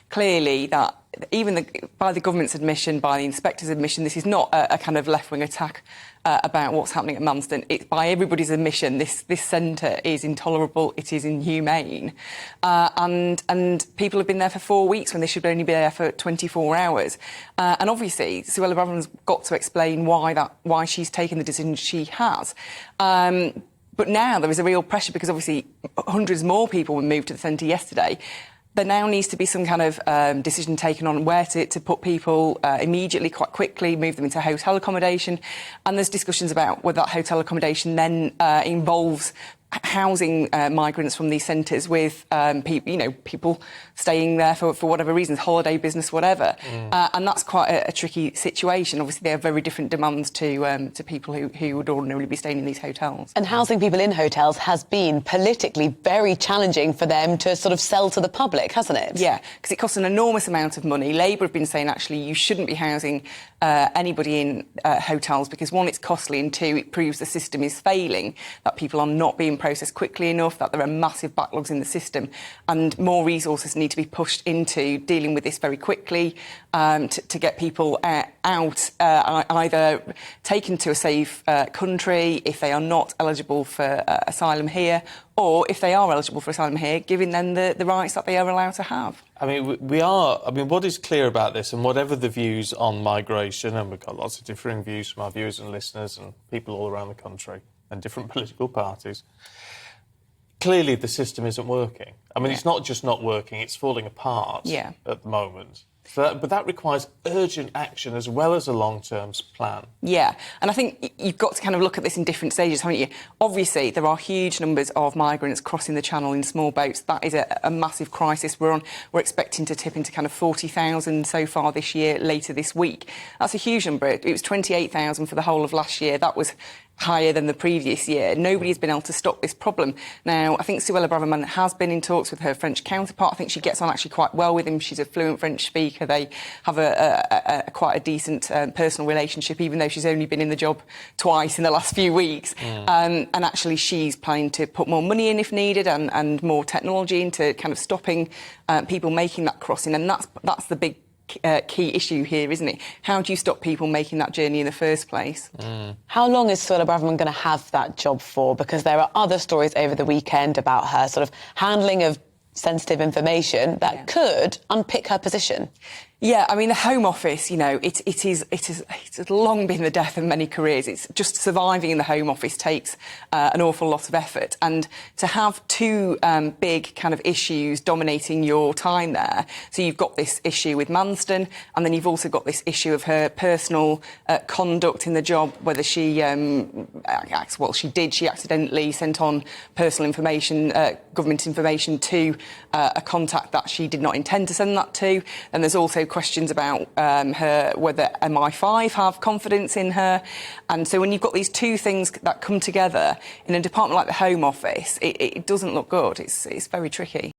clearly that even by the government's admission, by the inspector's admission, this is not a kind of left-wing attack about what's happening at Manston. It's by everybody's admission, this centre is intolerable, it is inhumane. And people have been there for 4 weeks when they should only be there for 24 hours. And obviously, Suella Braverman's got to explain why she's taken the decision she has. But now there is a real pressure because obviously hundreds more people were moved to the centre yesterday. There now needs to be some kind of decision taken on where to put people immediately, quite quickly, move them into hotel accommodation. And there's discussions about whether that hotel accommodation then involves housing migrants from these centres with people staying there for whatever reasons, holiday business, whatever. And that's quite a tricky situation. Obviously, they have very different demands to people who would ordinarily be staying in these hotels. And housing people in hotels has been politically very challenging for them to sort of sell to the public, hasn't it? Yeah, because it costs an enormous amount of money. Labour have been saying, actually, you shouldn't be housing anybody in hotels because, one, it's costly, and two, it proves the system is failing, that people are not being processed quickly enough, that there are massive backlogs in the system, and more resources need to be pushed into dealing with this very quickly to get people out, either taken to a safe country if they are not eligible for asylum here, or if they are eligible for asylum here, giving them the rights that they are allowed to have. I mean, what is clear about this, and whatever the views on migration, and we've got lots of differing views from our viewers and listeners and people all around the country and different political parties, clearly the system isn't working. I mean, it's not just not working, it's falling apart at the moment. But that requires urgent action as well as a long-term plan. Yeah, and I think you've got to kind of look at this in different stages, haven't you? Obviously, there are huge numbers of migrants crossing the Channel in small boats. That is a massive crisis. We're expecting to tip into kind of 40,000 so far this year, later this week. That's a huge number. It was 28,000 for the whole of last year. That was higher than the previous year. Nobody's been able to stop this problem. Now, I think Suella Braverman has been in talks with her French counterpart. I think she gets on actually quite well with him. She's a fluent French speaker. They have quite a decent personal relationship, even though she's only been in the job twice in the last few weeks. And actually, she's planning to put more money in if needed and more technology into kind of stopping people making that crossing. And that's the big key issue here, isn't it? How do you stop people making that journey in the first place? How long is Suella Braverman going to have that job for? Because there are other stories over the weekend about her sort of handling of sensitive information that could unpick her position. Yeah, I mean, the Home Office, you know, it's long been the death of many careers. It's just surviving in the Home Office takes an awful lot of effort. And to have two big kind of issues dominating your time there, so you've got this issue with Manston, and then you've also got this issue of her personal conduct in the job, whether she, she accidentally sent on personal information, government information to a contact that she did not intend to send that to. And there's also questions about whether MI5 have confidence in her. And so when you've got these two things that come together in a department like the Home Office, it doesn't look good. It's very tricky.